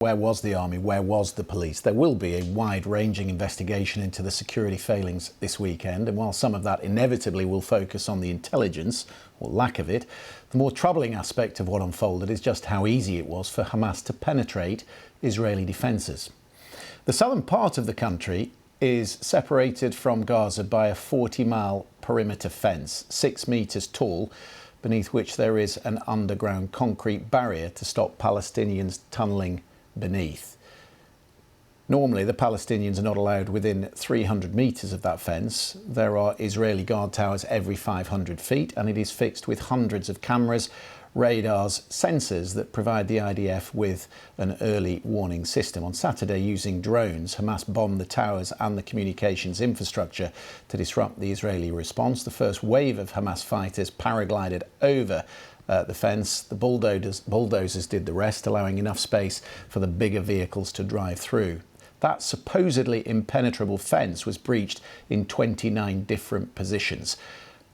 Where was the army? Where was the police? There will be a wide-ranging investigation into the security failings this weekend, and while some of that inevitably will focus on the intelligence, or lack of it, the more troubling aspect of what unfolded is just how easy it was for Hamas to penetrate Israeli defences. The southern part of the country is separated from Gaza by a 40-mile perimeter fence, 6 metres tall, beneath which there is an underground concrete barrier to stop Palestinians tunnelling beneath. Normally, the Palestinians are not allowed within 300 metres of that fence. There are Israeli guard towers every 500 feet, and it is fixed with hundreds of cameras, radars, sensors that provide the IDF with an early warning system. On Saturday, using drones, Hamas bombed the towers and the communications infrastructure to disrupt the Israeli response. The first wave of Hamas fighters paraglided over the fence. The bulldozers did the rest, allowing enough space for the bigger vehicles to drive through. That supposedly impenetrable fence was breached in 29 different positions.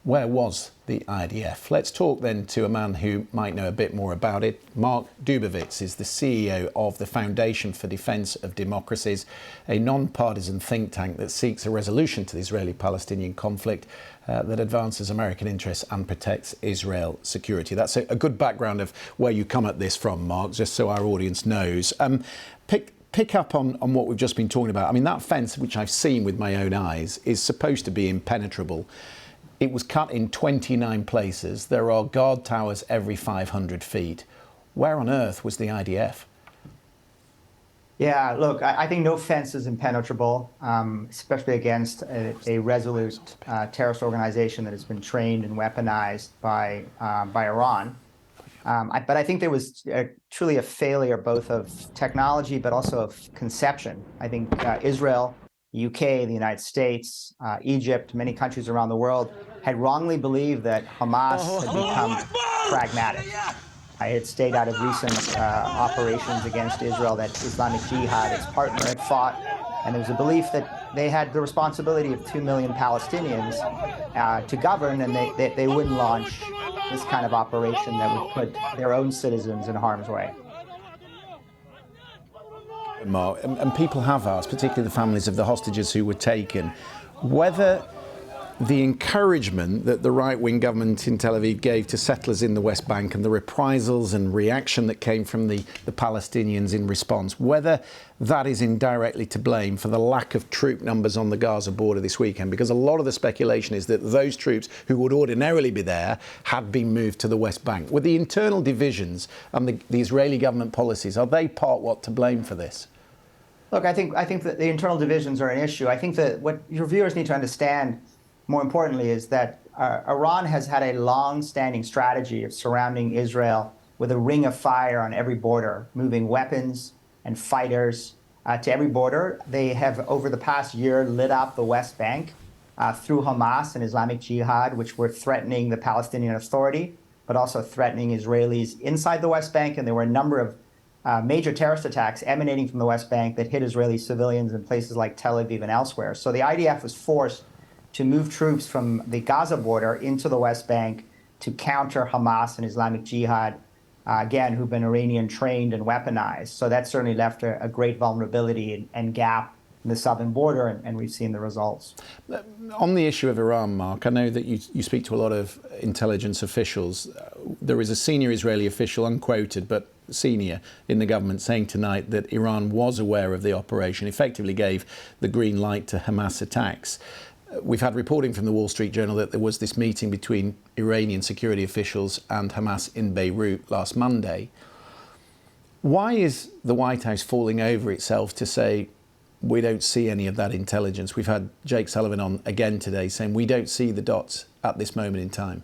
Where was the IDF? Let's talk then to a man who might know a bit more about it. Mark Dubowitz is the CEO of the Foundation for Defence of Democracies, a non-partisan think tank that seeks a resolution to the Israeli-Palestinian conflict that advances American interests and protects Israel's security. That's a good background of where you come at this from, Mark, just so our audience knows. Pick up on what we've just been talking about. I mean, that fence, which I've seen with my own eyes, is supposed to be impenetrable. It was cut in 29 places. There are guard towers every 500 feet. Where on earth was the IDF? Yeah, look, I think no fence is impenetrable, especially against a resolute terrorist organization that has been trained and weaponized by Iran. But I think there was truly a failure both of technology, but also of conception. I think Israel, UK, the United States, Egypt, many countries around the world had wrongly believed that Hamas had become pragmatic. I had stayed out of recent operations against Israel that Islamic Jihad, its partner, had fought, and there was a belief that they had the responsibility of 2 million Palestinians to govern, and they wouldn't launch this kind of operation that would put their own citizens in harm's way. Mark, and people have asked, particularly the families of the hostages who were taken, whether the encouragement that the right-wing government in Tel Aviv gave to settlers in the West Bank and the reprisals and reaction that came from the Palestinians in response, whether that is indirectly to blame for the lack of troop numbers on the Gaza border this weekend, because a lot of the speculation is that those troops who would ordinarily be there had been moved to the West Bank. Were the internal divisions and the Israeli government policies, are they part to blame for this? Look, I think that the internal divisions are an issue. I think that what your viewers need to understand, more importantly, is that Iran has had a long-standing strategy of surrounding Israel with a ring of fire on every border, moving weapons and fighters to every border. They have, over the past year, lit up the West Bank through Hamas and Islamic Jihad, which were threatening the Palestinian Authority, but also threatening Israelis inside the West Bank. And there were a number of major terrorist attacks emanating from the West Bank that hit Israeli civilians in places like Tel Aviv and elsewhere. So the IDF was forced to move troops from the Gaza border into the West Bank to counter Hamas and Islamic Jihad, again, who've been Iranian trained and weaponized. So that certainly left a great vulnerability and gap in the southern border, and we've seen the results. On the issue of Iran, Mark, I know that you speak to a lot of intelligence officials. There is a senior Israeli official, unquoted, but senior in the government, saying tonight that Iran was aware of the operation, effectively gave the green light to Hamas attacks. We've had reporting from the Wall Street Journal that there was this meeting between Iranian security officials and Hamas in Beirut last Monday. Why is the White House falling over itself to say we don't see any of that intelligence? We've had Jake Sullivan on again today saying we don't see the dots at this moment in time.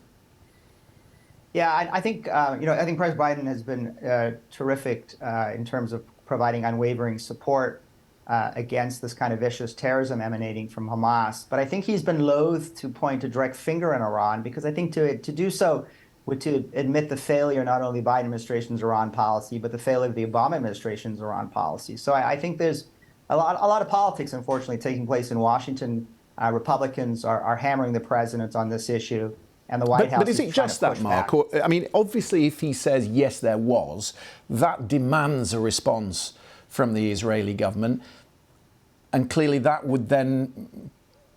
Yeah, I think I think President Biden has been terrific in terms of providing unwavering support against this kind of vicious terrorism emanating from Hamas. But I think he's been loath to point a direct finger in Iran, because I think to do so would to admit the failure not only of the Biden administration's Iran policy, but the failure of the Obama administration's Iran policy. So I think there's a lot of politics, unfortunately, taking place in Washington. Republicans are hammering the president on this issue. And the White House but is it just that, Mark? Or, I mean, obviously, if he says, yes, there was, that demands a response from the Israeli government. And clearly that would then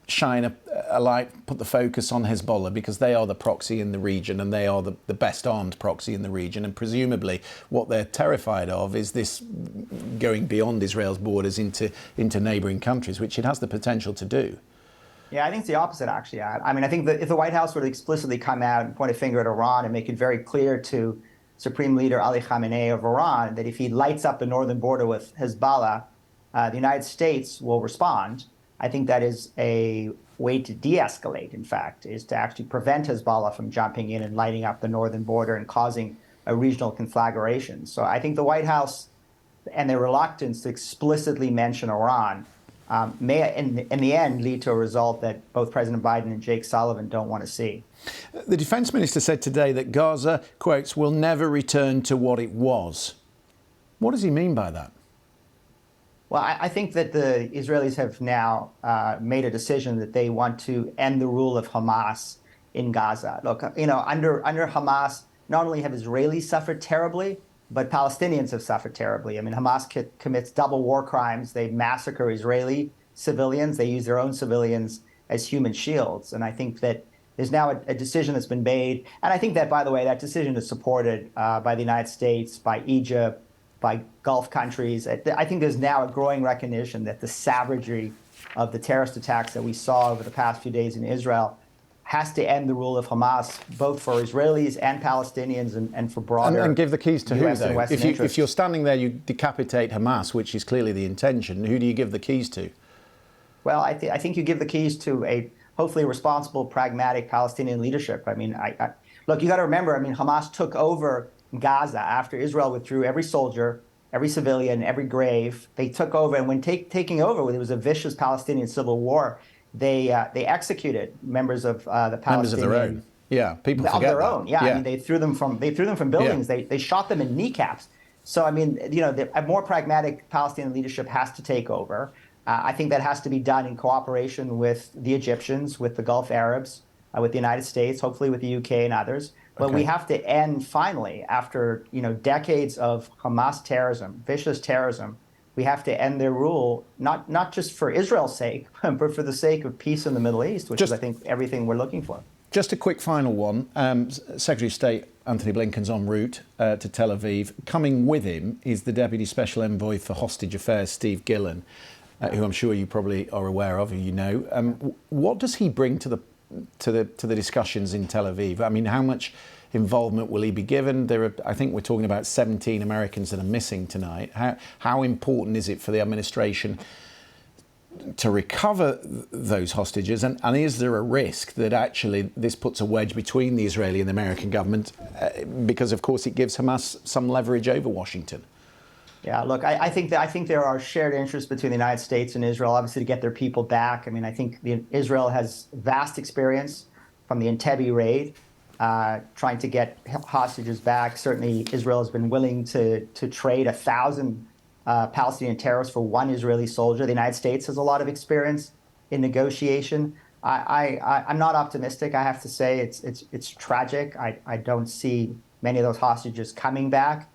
shine a light, put the focus on Hezbollah, because they are the proxy in the region and they are the best armed proxy in the region. And presumably what they're terrified of is this going beyond Israel's borders into neighbouring countries, which it has the potential to do. Yeah, I think it's the opposite, actually. I mean, I think that if the White House were to explicitly come out and point a finger at Iran and make it very clear to Supreme Leader Ali Khamenei of Iran that if he lights up the northern border with Hezbollah, the United States will respond, I think that is a way to de-escalate, in fact, is to actually prevent Hezbollah from jumping in and lighting up the northern border and causing a regional conflagration. So I think the White House and their reluctance to explicitly mention Iran may, in the end, lead to a result that both President Biden and Jake Sullivan don't want to see. The defence minister said today that Gaza, quotes, will never return to what it was. What does he mean by that? Well, I think that the Israelis have now made a decision that they want to end the rule of Hamas in Gaza. Look, you know, under Hamas, not only have Israelis suffered terribly, but Palestinians have suffered terribly. I mean, Hamas commits double war crimes. They massacre Israeli civilians. They use their own civilians as human shields. And I think that there's now a decision that's been made. And I think that, by the way, that decision is supported by the United States, by Egypt, by Gulf countries. I think there's now a growing recognition that the savagery of the terrorist attacks that we saw over the past few days in Israel has to end the rule of Hamas, both for Israelis and Palestinians and for broader And give the keys to US who, though? interests. If you're standing there, you decapitate Hamas, which is clearly the intention, who do you give the keys to? Well, I think you give the keys to a hopefully responsible, pragmatic Palestinian leadership. I mean, look, you got to remember, I mean, Hamas took over Gaza after Israel withdrew every soldier, every civilian, every grave. They took over, and when taking over, it was a vicious Palestinian civil war. They executed members of the Palestinian. Members of their own. Yeah, people forget of their that. own. Yeah, I mean, they threw them from buildings. Yeah. They shot them in kneecaps. So I mean, you know, a more pragmatic Palestinian leadership has to take over. I think that has to be done in cooperation with the Egyptians, with the Gulf Arabs, with the United States, hopefully with the UK and others. But we have to end finally, after decades of Hamas terrorism, vicious terrorism. We have to end their rule, not just for Israel's sake, but for the sake of peace in the Middle East, which is, I think, everything we're looking for. Just a quick final one. Secretary of State Anthony Blinken's en route to Tel Aviv. Coming with him is the Deputy Special Envoy for Hostage Affairs, Steve Gillen, who I'm sure you probably are aware of, you know. What does he bring to the discussions in Tel Aviv? I mean, how much involvement will he be given? I think we're talking about 17 Americans that are missing tonight. How important is it for the administration to recover those hostages? And is there a risk that actually this puts a wedge between the Israeli and the American government? Because, of course, it gives Hamas some leverage over Washington. Yeah, look, I think there are shared interests between the United States and Israel, obviously, to get their people back. I mean, I think Israel has vast experience from the Entebbe raid, trying to get hostages back. Certainly, Israel has been willing to trade 1,000 Palestinian terrorists for one Israeli soldier. The United States has a lot of experience in negotiation. I'm not optimistic, I have to say. It's tragic. I don't see many of those hostages coming back.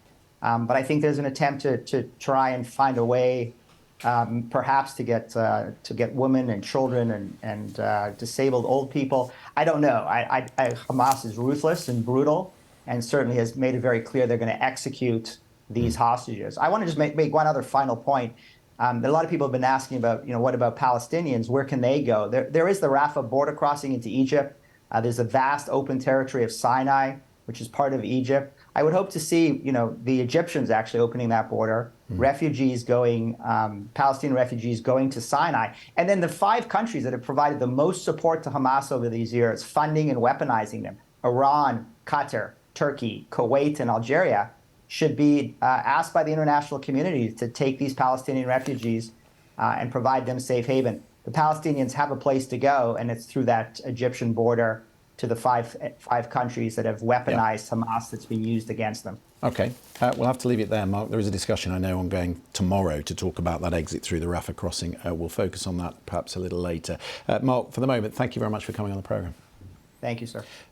But I think there's an attempt to try and find a way, perhaps to get women and children and disabled old people. I don't know. Hamas is ruthless and brutal, and certainly has made it very clear they're going to execute these hostages. I want to just make one other final point. A lot of people have been asking about, what about Palestinians? Where can they go? There is the Rafah border crossing into Egypt. There's a vast open territory of Sinai, which is part of Egypt. I would hope to see, the Egyptians actually opening that border, refugees going, Palestinian refugees going to Sinai, and then the 5 countries that have provided the most support to Hamas over these years, funding and weaponizing them, Iran, Qatar, Turkey, Kuwait, and Algeria, should be asked by the international community to take these Palestinian refugees and provide them safe haven. The Palestinians have a place to go, and it's through that Egyptian border to the five countries that have weaponized Hamas that's been used against them. OK. We'll have to leave it there, Mark. There is a discussion, I know, ongoing tomorrow to talk about that exit through the Rafah crossing. We'll focus on that perhaps a little later. Mark, for the moment, thank you very much for coming on the programme. Thank you, sir.